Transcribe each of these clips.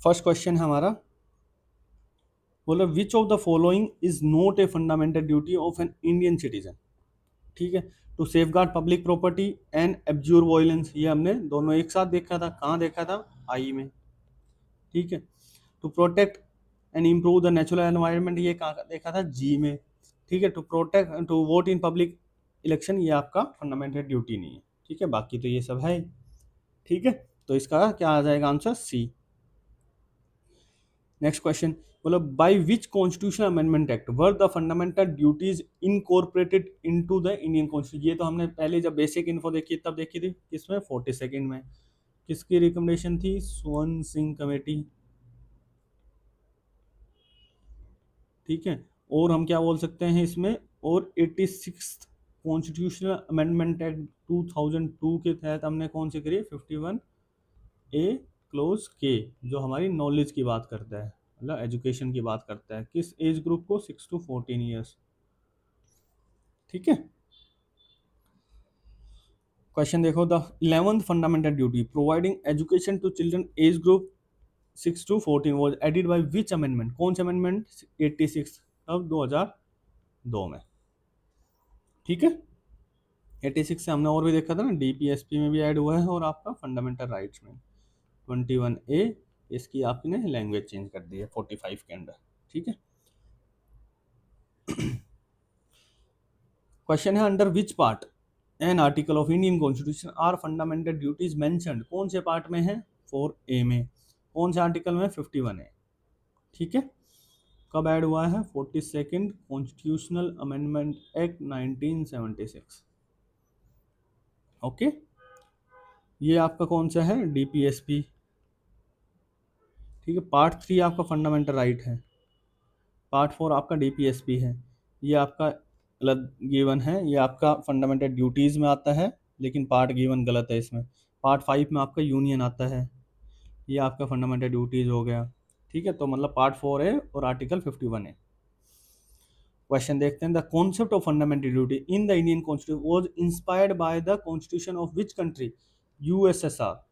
First question है हमारा, बोला which of the following is not a fundamental duty of an Indian citizen. ठीक है, to safeguard public property and abjure violence, ये हमने दोनों एक साथ देखा था, कहाँ देखा था, आई में। ठीक है, to protect and improve the natural environment, ये कहाँ देखा था, जी में। ठीक है, to protect to vote in public election, ये आपका फंडामेंटल ड्यूटी नहीं है। ठीक है, बाकी तो ये सब है। ठीक है, तो इसका क्या आ जाएगा आंसर, सी। नेक्स्ट क्वेश्चन, बोलो by which constitutional amendment act were the fundamental duties incorporated into the Indian constitution. ये तो हमने पहले जब बेसिक इन्फो देखी तब देखी थी, किसमें, 42 में। किसकी रिकमेंडेशन थी, स्वर्ण सिंह कमेटी। ठीक है, और हम क्या बोल सकते हैं इसमें, और 86 कॉन्स्टिट्यूशनल अमेंडमेंट एक्ट 2002 के तहत हमने कौन सी करी, 51A क्लोज के, जो हमारी नॉलेज की बात करता है, मतलब एजुकेशन की बात करता है, किस एज ग्रुप को, 6 to 14 ईयर्स। ठीक है, क्वेश्चन देखो, the 11th fundamental duty providing education to children age group 6 to 14 was added by which amendment, कौन से अमेंडमेंट, 86, अब 2002 में। ठीक है, 86 से हमने और भी देखा था ना, डीपीएसपी में भी ऐड हुआ है, और आपका फंडामेंटल राइट्स में 21A, इसकी आपने लैंग्वेज चेंज कर दी है 45 के अंदर। ठीक है, क्वेश्चन है, under which part an article of Indian constitution are fundamental duties mentioned, कौन से पार्ट में है, 4A में। कौन से आर्टिकल में, 51A। ठीक है, कब ऐड हुआ है, 42nd constitutional amendment act 1976। Okay, ये आपका कौन सा है, डीपीएसपी। ठीक है, पार्ट 3 आपका फंडामेंटल राइट है, पार्ट 4 आपका डीपीएसपी है, ये आपका गलत गिवन है, ये आपका फंडामेंटल ड्यूटीज़ में आता है, लेकिन पार्ट गिवन गलत है इसमें। पार्ट 5 में आपका यूनियन आता है, ये आपका फंडामेंटल ड्यूटीज़ हो गया। ठीक है, तो मतलब पार्ट 4 है और आर्टिकल 51 है। क्वेश्चन देखते हैं, the concept of fundamental duty in the Indian constitution was inspired by the constitution of which country, USSR.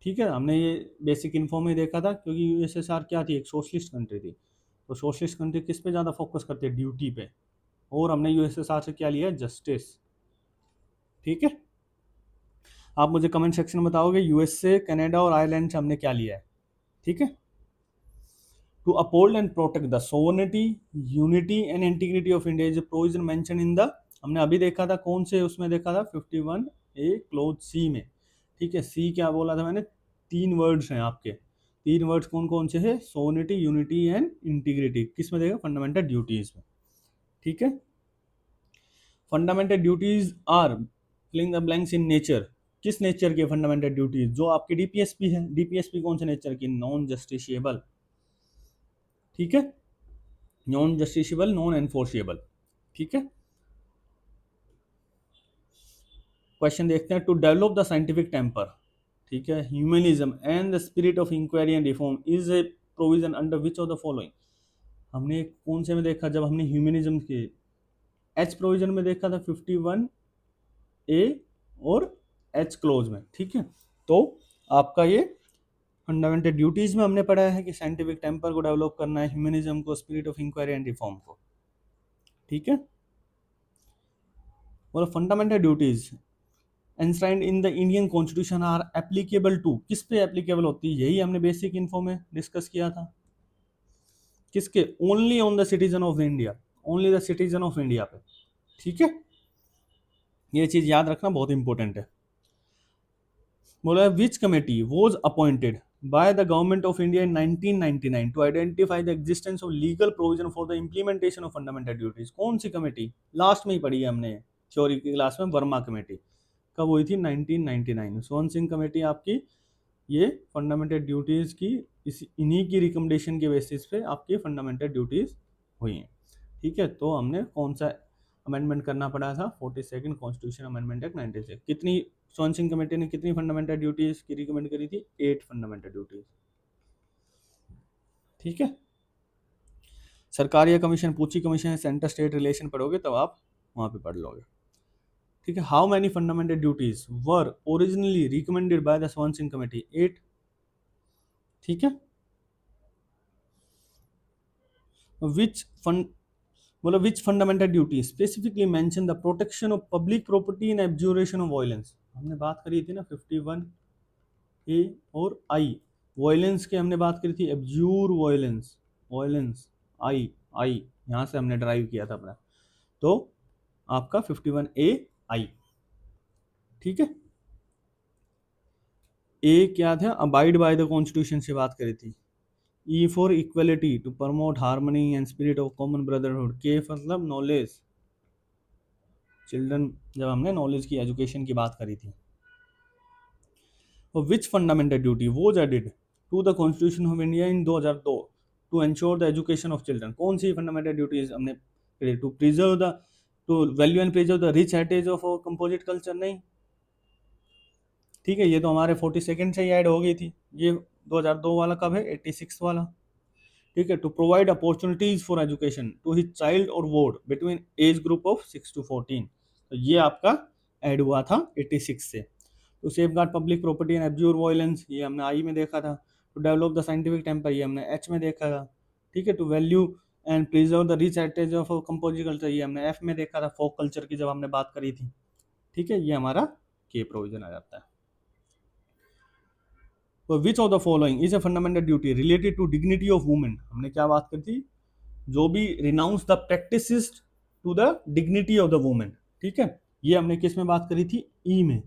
ठीक है, हमने ये बेसिक इन्फो में देखा था, क्योंकि यूएसएसआर क्या थी, एक सोशलिस्ट कंट्री थी। तो सोशलिस्ट कंट्री किस पे ज़्यादा फोकस करती है, ड्यूटी पे, और हमने यूएसएसआर से क्या लिया, जस्टिस। ठीक है, आप मुझे कमेंट सेक्शन में बताओगे यूएसए, कनाडा और आयरलैंड से हमने क्या लिया है। ठीक है, to uphold and protect the sovereignty, unity and integrity of India is a provision mention in the, हमने अभी देखा था, कौन से उसमें देखा था, 51A क्लोज सी में। ठीक है, सी क्या बोला था मैंने, 3 वर्ड्स हैं आपके, 3 वर्ड्स कौन कौन से हैं, सोवरेनिटी, यूनिटी एंड इंटीग्रिटी, किस में देगा, फंडामेंटल ड्यूटीज में। ठीक है, fundamental duties are filling the blanks in nature, किस नेचर के फंडामेंटल ड्यूटीज, जो आपकी डीपीएसपी है, डीपीएसपी कौन से नेचर की, नॉन जस्टिशिएबल। ठीक है, नॉन जस्टिशिएबल, नॉन एनफोर्सिएबल। ठीक है, क्वेश्चन देखते हैं, to develop the scientific temper, ठीक है, humanism and the spirit of inquiry and reform is a provision under which of the following, हमने कौन से में देखा, जब हमने ह्यूमनिज्म के एच प्रोविजन में देखा था, 51A और एच क्लोज में। ठीक है, तो आपका ये फंडामेंटल ड्यूटीज में हमने पढ़ा है कि साइंटिफिक टेम्पर को डेवलप करना है, ह्यूमनिज्म को, spirit of inquiry and reform को। ठीक है, और fundamental duties enshrined in the Indian constitution are applicable to, किस पे एप्लीकेबल होती है, यही हमने बेसिक इन्फो में डिस्कस किया था, किसके, only on the citizen of India, only the citizen of India पे। ठीक है, ये चीज याद रखना बहुत इंपॉर्टेंट है। बोला which committee was appointed by the government of India in 1999 to identify the existence of legal provision for the implementation of fundamental duties, कौन सी कमेटी, लास्ट में ही पढ़ी है हमने थ्योरी की क्लास में, वर्मा कमेटी, कब हुई थी, 1999 में। स्वर्ण सिंह कमेटी आपकी ये फंडामेंटल ड्यूटीज की इन्हीं की रिकमेंडेशन के बेसिस पे आपकी फंडामेंटल ड्यूटीज हुई हैं। ठीक है, तो हमने कौन सा अमेंडमेंट करना पड़ा था, 42nd कॉन्स्टिट्यूशन अमेंडमेंट एक्ट 96। कितनी, स्वर्ण सिंह कमेटी ने कितनी फंडामेंटल ड्यूटीज की रिकमेंड करी थी, 8 फंडामेंटल ड्यूटीज। ठीक है, सरकार या कमीशन, पूछी कमीशन, सेंटर स्टेट रिलेशन पढ़ोगे तब आप वहाँ पे पढ़ लोगे। ठीक है, how many fundamental duties were originally recommended by the Swaran Singh committee, 8। ठीक है, विच फंड मतलब which fundamental duty specifically mention the protection of public property in abjuration of violence. हमने बात करी थी ना 51A और आई, वायलेंस की हमने बात करी थी, एब्जूर वायलेंस, वायलेंस आई यहाँ से हमने ड्राइव किया था अपना, तो आपका 51A ठीक है। ए क्या था, अबाइड बाय द कॉन्स्टिट्यूशन से बात करी थी। E for equality, to promote harmony and spirit of common brotherhood. K मतलब नॉलेज, चिल्ड्रन, जब हमने नॉलेज की एजुकेशन की बात करी थी। Which fundamental duty was added to the constitution of India in 2002 to ensure the education of children. कौन सी फंडामेंटल ड्यूटीज हमने, to preserve the, to value and preserve the rich heritage of our composite culture, नहीं, ठीक है, ये तो हमारे 42nd से ही ऐड हो गई थी। ये 2002 वाला कब है, 86 वाला, ठीक है। To provide opportunities for education to his child और ward between age group of 6 to 14, तो ये आपका ऐड हुआ था 86 से। To safeguard public property and abjure violence, ये हमने आई में देखा था। To develop the scientific temper, ये हमने एच में देखा था, ठीक है। To value and preserve the rich heritage of composite culture, ये हमने एफ में देखा था, फोक कल्चर की जब हमने बात करी थी, ठीक है। ये हमारा के प्रोविजन आ जाता है। तो which of the following is a fundamental duty related to dignity of women, हमने क्या बात करी थी, जो भी renounce the practices to the dignity of the women, ठीक है। ये हमने किस में बात करी थी, ई में,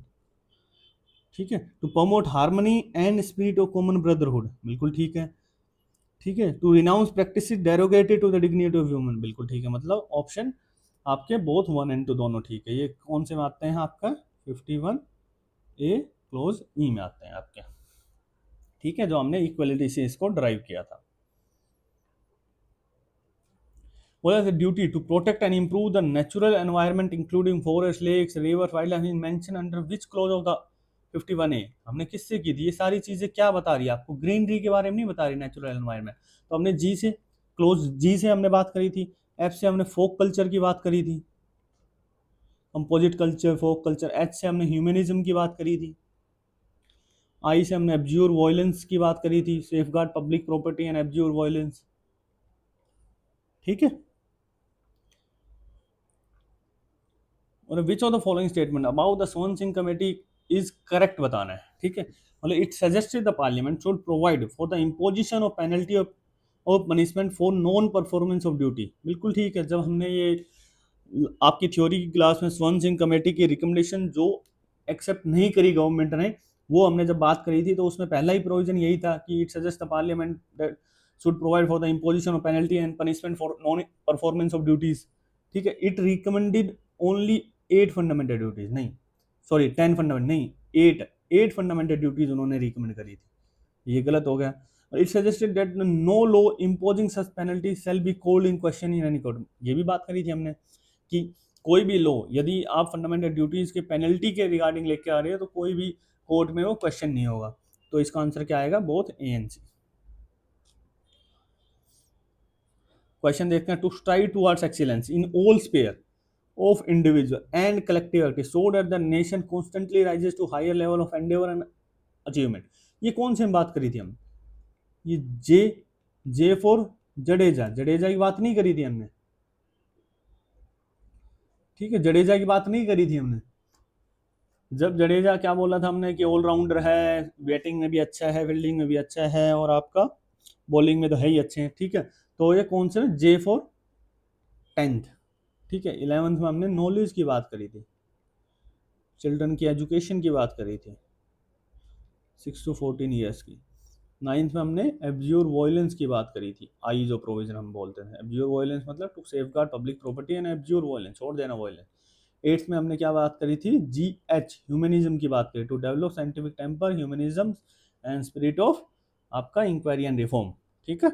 ठीक है। To promote harmony and spirit of common brotherhood, बिल्कुल ठीक है, ठीक है। To renounce practices derogated to the dignity of women, बिल्कुल ठीक है, मतलब ऑप्शन आपके बोथ 1 and 2 दोनों ठीक है। ये कौन से में आते हैं आपका, 51A क्लोज ई में आते हैं आपके, ठीक है, जो हमने इक्वलिटी से इसको ड्राइव किया था। What is the duty to protect and improve the natural environment including forests, lakes, rivers, wildlife is mentioned under which clause of the 51A? हमने किससे की थी ये सारी चीजें, क्या बता रही है आपको, ग्रीनरी के बारे में नहीं बता रही, नेचुरल एनवायरनमेंट। तो हमने जी से, क्लोज जी से हमने बात करी थी, एफ से हमने फोक कल्चर की बात करी थी, composite culture, folk culture, H से हमने ह्यूमनिज्म की बात करी थी, आई से हमने एब्ज्यूर वायलेंस की बात करी थी, safeguard public property and abjure violence, ठीक है। और which of the following statement about the Son Singh committee is correct बताना है, ठीक है। मतलब it suggested the parliament should provide for the imposition of penalty of punishment for non performance of duty, बिल्कुल ठीक है। जब हमने ये आपकी थ्योरी की क्लास में स्वर्ण सिंह कमेटी की रिकमेंडेशन जो एक्सेप्ट नहीं करी गवर्नमेंट ने, वो हमने जब बात करी थी, तो उसमें पहला ही प्रोविजन यही था कि it suggest the parliament that should provide for the imposition of penalty and punishment for non performance of duties, ठीक है। It recommended only 8 fundamental duties, नहीं सॉरी 10 फंडामेंटल नहीं, 8 फंडामेंटल ड्यूटीज उन्होंने रिकमेंड करी थी, ये गलत हो गया। It suggested that no law imposing such penalty shall be called in question in any court, ये भी बात करी थी हमने कि कोई भी लॉ यदि आप फंडामेंटल ड्यूटीज के पेनल्टी के रिगार्डिंग लेके आ रहे हो, तो कोई भी कोर्ट में वो क्वेश्चन नहीं होगा। तो इसका आंसर क्या आएगा, both A and C. Question देखते हैं, to strive towards excellence in all sphere of individual and collective activity so that the nation constantly rises to higher level of endeavor and achievement, ये कौन से बात करी थी हम, ये जे फॉर जडेजा, जडेजा की बात नहीं करी थी हमने, ठीक है, जडेजा की बात नहीं करी थी हमने। जब जडेजा क्या बोला था हमने कि ऑलराउंडर है, बैटिंग में भी अच्छा है, फील्डिंग में भी अच्छा है, और आपका बॉलिंग में तो है ही अच्छे हैं, ठीक है। तो ये कौन से, जे फॉर 10th, ठीक है। 11th में हमने नॉलेज की बात करी थी, चिल्ड्रन की एजुकेशन की बात करी थी 6 to 14 ईयर्स की। 9th में हमने एब्ज्यूर वायलेंस की बात करी थी, आई जो प्रोविजन हम बोलते हैं, एब्ज्यूर वायलेंस मतलब to safeguard public property and abjure violence, छोड़ देना वायलेंस। 8th में हमने क्या बात करी थी, जी एच ह्यूमनिज्म की बात करी, to develop scientific temper, humanism and spirit of आपका इंक्वायरी एंड रिफॉर्म, ठीक है।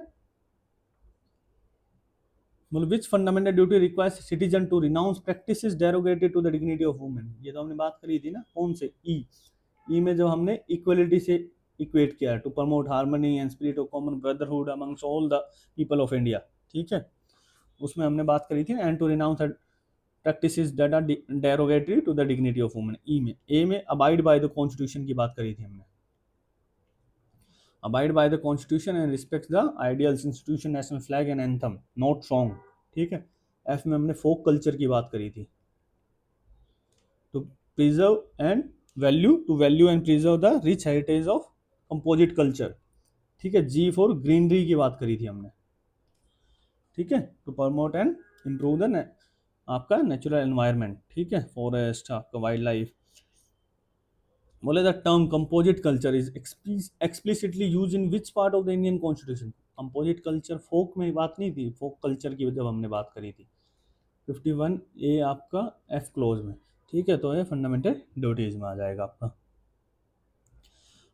मतलब which fundamental duty requires citizen to renounce practices derogated to the dignity of women, ये तो हमने बात करी थी ना, कौन से, ई में जब हमने इक्वलिटी से इक्वेट किया, to promote harmony and spirit of common brotherhood amongst all the people of India, ठीक है, उसमें हमने बात करी थी, and to renounce practices that are derogatory to the dignity of women, E में। ए में अबाइड बाय द कॉन्स्टिट्यूशन की बात करी थी हमने। Abide by the constitution and respect the ideals institution national flag and anthem not song. ठीक है। F में हमने फोक कल्चर की बात करी थी, to preserve and value and preserve the rich heritage of composite culture. ठीक है। जी फॉर ग्रीनरी की बात करी थी हमने। ठीक है। To promote and improve the आपका नेचुरल एनवायरनमेंट। ठीक है। फॉरेस्ट, आपका वाइल्ड लाइफ। बोले the term composite culture is explicitly use in which part of the Indian constitution. Composite culture फोक में बात नहीं थी, फोक कल्चर की जब हमने बात करी थी 51 ए आपका एफ क्लोज में। ठीक है। तो ये फंडामेंटल ड्यूटीज में आ जाएगा आपका।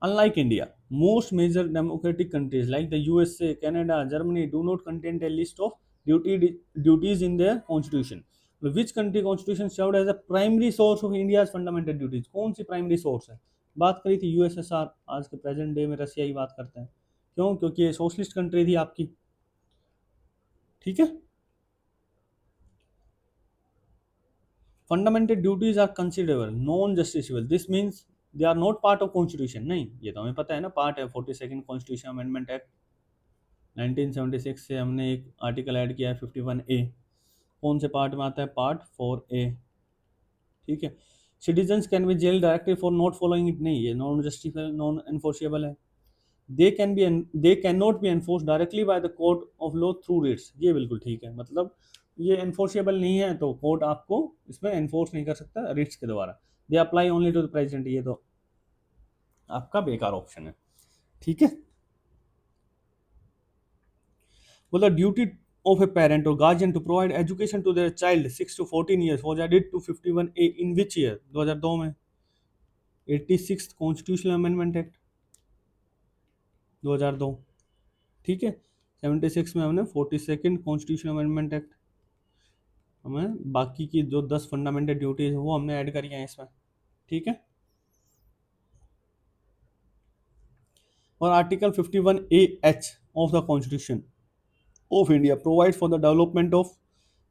Unlike India, most major democratic countries like the USA, Canada, Germany do not contain a list of duties in their constitution. Which country constitution served as a primary source of India's fundamental duties? कौन सी primary source है? बात करी थी USSR, आज के present day में रसिया ही बात करते हैं। क्यों? क्योंकि ये सोशलिस्ट कंट्री थी आपकी। ठीक है। Fundamental duties are considerable non justiciable, this means they are not part of constitution. नहीं, ये तो हमें पता है ना, पार्ट है 42 कॉन्स्टिट्यूशन अमेंडमेंट एक्ट 1976 से हमने एक आर्टिकल ऐड किया है 51 ए। कौन से पार्ट में आता है? Part 4A। ठीक है। Citizens can be jail directly for not following it. नहीं, ये नॉन जस्टिफाइबल, नॉन एनफोर्सेबल है। They can not be enforce directly by the court of law through writs. ये बिल्कुल ठीक है, मतलब ये एनफोर्सेबल नहीं है तो कोर्ट आपको इसमें एनफोर्स नहीं कर सकता रिट्स के द्वारा। They apply only to the president, ये तो आपका बेकार ऑप्शन है। ठीक है। well the duty of a parent or guardian to provide education to their child 6 to 14 years was added to 51A in which year? 2002 में 86th कॉन्स्टिट्यूशनल अमेंडमेंट एक्ट 2002। ठीक है। 76 में हमने 42nd कॉन्स्टिट्यूशनल अमेंडमेंट एक्ट, हमें बाकी की जो 10 fundamental duties है वो हमने ऐड करी हैं इसमें। ठीक है। और article 51A(H) of the constitution of India provides for the development of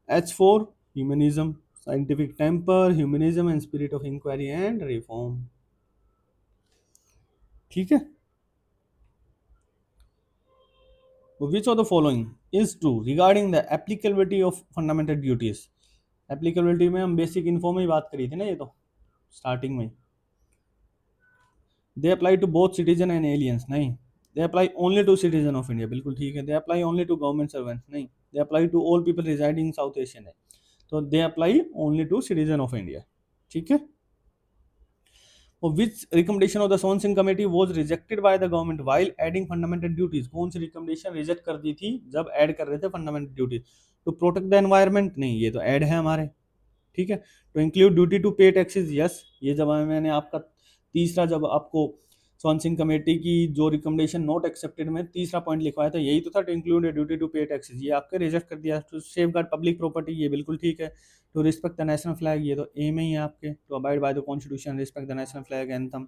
H4 humanism, scientific temper, humanism and spirit of inquiry and reform। ठीक है। Which of the following is true regarding the applicability of fundamental duties? Applicability में हम basic info में ही बात करी थी ना, ये तो स्टार्टिंग में। They apply to both citizen and aliens। नहीं, they apply only to citizen of India। बिल्कुल ठीक है। They apply only to government servants। नहीं, they apply to all people residing in South Asia। है तो they apply only to citizen of India। ठीक है। Which recommendation of the Swan Singh committee was rejected by the government while adding fundamental duties? कौन सी recommendation reject कर दी थी जब add कर रहे थे fundamental duties? To protect the environment, नहीं, ये तो ऐड है हमारे। ठीक है। To include duty to pay taxes, yes, ये जब मैंने आपका तीसरा, जब आपको सोन सिंह कमेटी की जो रिकमेंडेशन नॉट एक्सेप्टेड में तीसरा पॉइंट लिखवाया था, यही तो था, to include duty to pay taxes, ये आपके रिजेक्ट कर दिया। To safeguard public property, ये बिल्कुल ठीक है। To respect the national flag, ये तो ए में ही है आपके। To abide by the constitution, respect the national flag anthem.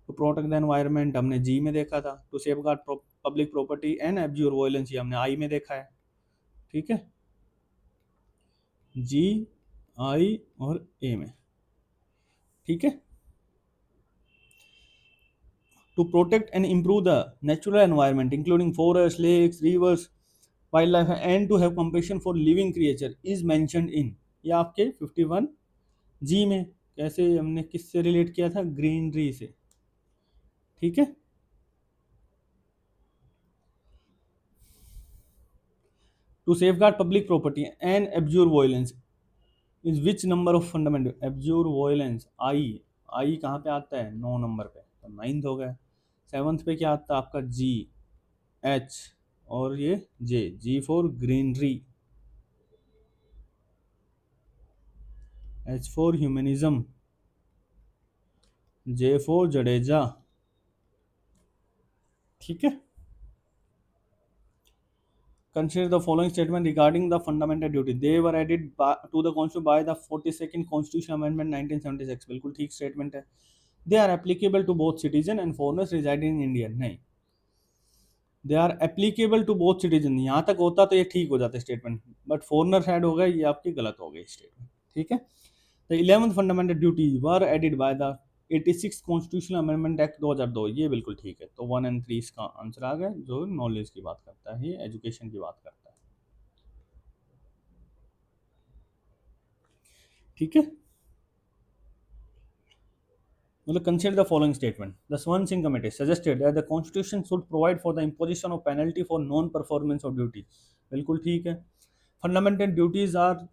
To protect the environment हमने जी में देखा था। To safeguard public property and abjure violence, ये हमने आई में देखा है। ठीक है। जी, आई और ए में। ठीक है। to protect and improve the natural environment including forests, lakes, rivers, wildlife and to have compassion for living creature is mentioned in, ये आपके 51 जी में। कैसे हमने किससे रिलेट किया था? ग्रीनरी से। ठीक है। To safeguard public property and abjure violence is which number of fundamental? Abjure violence I कहाँ पे आता है? 9 नंबर पे, तो 9th हो गया। 7th पे क्या आता है आपका? जी, एच और ये J. G for greenery, H for humanism, J for Jadeja. ठीक है। Consider the following statement regarding the fundamental duty, they were added to the constitution by the 42nd constitution amendment 1976। बिल्कुल ठीक स्टेटमेंट है। They are applicable to both citizen and foreigners residing in India. नहीं, they are applicable to both citizen, यहाँ तक होता तो ये ठीक हो जाता स्टेटमेंट, बट फॉरनर ऐड हो गया, ये आपकी गलत हो गई स्टेटमेंट। ठीक है। The 11th fundamental duty were added by the 86 constitutional amendment act 2002, ये बिल्कुल ठीक है। तो 1 और 3 इसका आंसर आ गया, जो नॉलेज की बात करता है, ये एजुकेशन की बात करता है। ठीक है, मतलब consider the following statement, the Swaran Singh committee suggested that the constitution should provide for the imposition of penalty for non performance of duty, बिल्कुल ठीक है। Fundamental duties are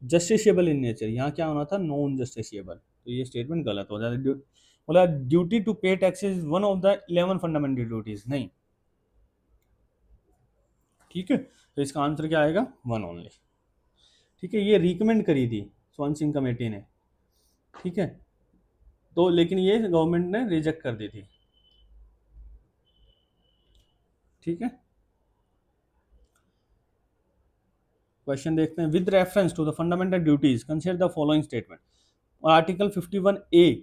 justiciable in nature, यहाँ क्या होना था, नॉन जस्टिसेबल, तो ये स्टेटमेंट गलत हो जाता है। बोला duty to pay taxes is one of the 11 fundamental duties, नहीं, ठीक है, तो इसका आंसर क्या आएगा, 1 ओनली। ठीक है, ये रिकमेंड करी थी स्वर्ण सिंह कमेटी ने, ठीक है, तो लेकिन ये गवर्नमेंट ने रिजेक्ट कर दी थी। ठीक है, क्वेश्चन देखते हैं, with reference to the fundamental duties consider the following statement, article 51A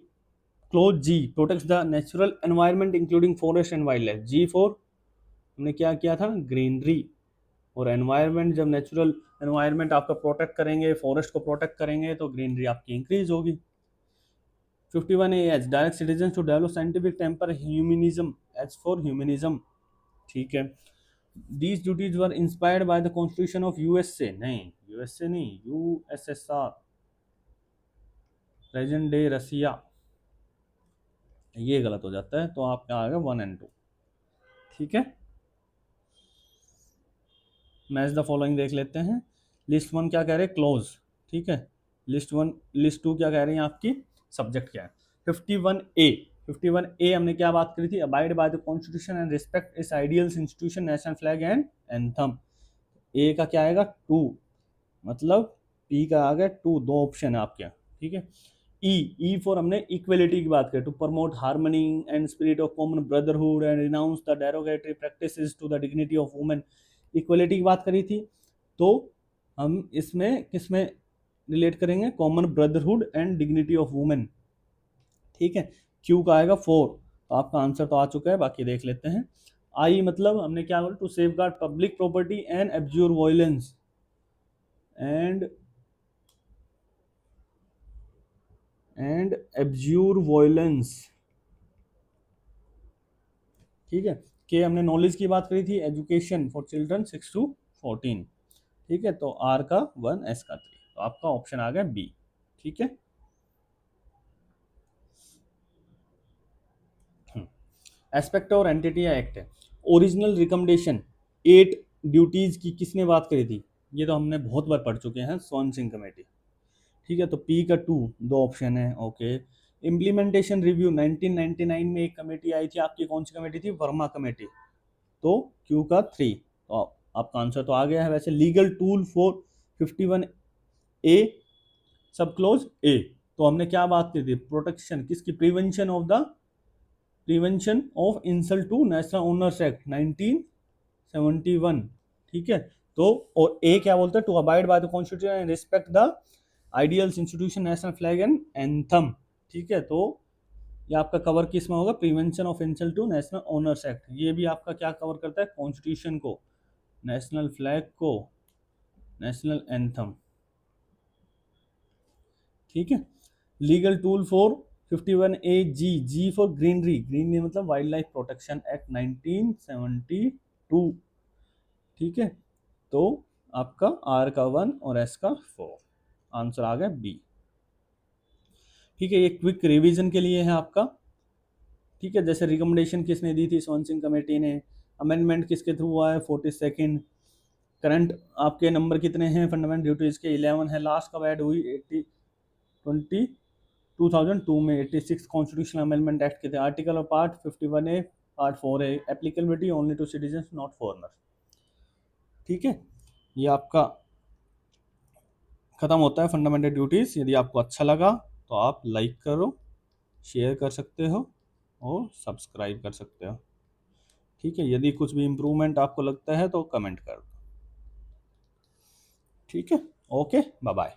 clause G protects the natural environment including forest and wild life, G4 हमने क्या किया था, ग्रीनरी, और एनवायरनमेंट, जब नेचुरल एनवायरनमेंट आपका प्रोटेक्ट करेंगे, फॉरेस्ट को प्रोटेक्ट करेंगे, तो ग्रीनरी आपकी इंक्रीज होगी। 51A direct citizen to develop scientific temper humanism, H for humanism, ठीक है। These duties were inspired by the constitution of USA, नहीं यूएसए नहीं, यूएसएसआर, प्रेजेंट डे रसिया, ये गलत हो जाता है, तो आपका आएगा 1 और 2। ठीक है, मैच द फॉलोइंग देख लेते हैं। लिस्ट 1 क्या कह रहे हैं, क्लोज, ठीक है। लिस्ट 1, लिस्ट 2 क्या कह रहे हैं आपकी, सब्जेक्ट क्या है। 51A हमने क्या बात करी थी, abide by the constitution and respect its ideals institution national flag and anthem, A का क्या आएगा 2, मतलब पी का आ गया 2, 2 ऑप्शन है आपके, ठीक है। ई फॉर हमने इक्वलिटी की बात करी, to promote harmony and spirit of common brotherhood and renounce the derogatory practices to the dignity of women, equality की बात करी थी, तो हम इसमें किस में रिलेट करेंगे, common brotherhood and dignity of women, ठीक है। क्यू का आएगा 4, तो आपका आंसर तो आ चुका है, बाकी देख लेते हैं। आई मतलब हमने क्या बोला, to safeguard public property and abjure violence and abjure violence, ठीक है। के हमने नॉलेज की बात करी थी, एजुकेशन फॉर चिल्ड्रन 6 to 14, ठीक है, तो आर का 1, एस का 3, तो आपका ऑप्शन आ गया बी, ठीक है। एस्पेक्ट और एंटिटी एक्ट है, ओरिजिनल रिकमेंडेशन 8 ड्यूटीज की किसने बात करी थी, ये तो हमने बहुत बार पढ़ चुके हैं, स्वर्ण सिंह कमेटी, ठीक है, तो पी का 2, 2 ऑप्शन है, ओके। इम्प्लीमेंटेशन रिव्यू 1999 में एक कमेटी आई थी आपकी, कौन सी कमेटी थी, वर्मा कमेटी, तो क्यू का 3, तो आपका आंसर तो आ गया है। वैसे लीगल टूल फॉर 51A सब क्लोज ए, तो हमने क्या बात की थी, प्रोटेक्शन किसकी, prevention of insult to national honours act 1971, ठीक है। तो और ए क्या बोलता है, to abide by the constitution and respect the ideals institution national flag and anthem, ठीक है। तो ये आपका कवर किस में होगा, prevention of insult to national honours act, ये भी आपका क्या कवर करता है, कॉन्स्टिट्यूशन को, नेशनल फ्लैग को, नेशनल एंथम, ठीक है। Legal tool for 51A ji for greenery मतलब वाइल्ड लाइफ प्रोटेक्शन एक्ट 1972, ठीक है। तो आपका आर का 1 और एस का 4, आंसर आ गया बी, ठीक है। ये क्विक रिवीजन के लिए है आपका, ठीक है। जैसे रिकमेंडेशन किसने दी थी, स्वर्ण सिंह कमेटी ने, अमेंडमेंट किसके थ्रू हुआ है, 42nd, करंट आपके नंबर कितने हैं फंडामेंटल ड्यूटीज के, 11 है, लास्ट कब ऐड हुई 2002 में, 86 कॉन्स्टिट्यूशनल अमेंडमेंट एक्ट के थे, आर्टिकल और पार्ट 51A पार्ट 4 है, applicability only to citizen not foreigner, ठीक है। ये आपका खत्म होता है फंडामेंटल ड्यूटीज। यदि आपको अच्छा लगा तो आप लाइक करो, शेयर कर सकते हो और सब्सक्राइब कर सकते हो, ठीक है। यदि कुछ भी इम्प्रूवमेंट आपको लगता है तो कमेंट कर दो, ठीक है। Okay, bye bye.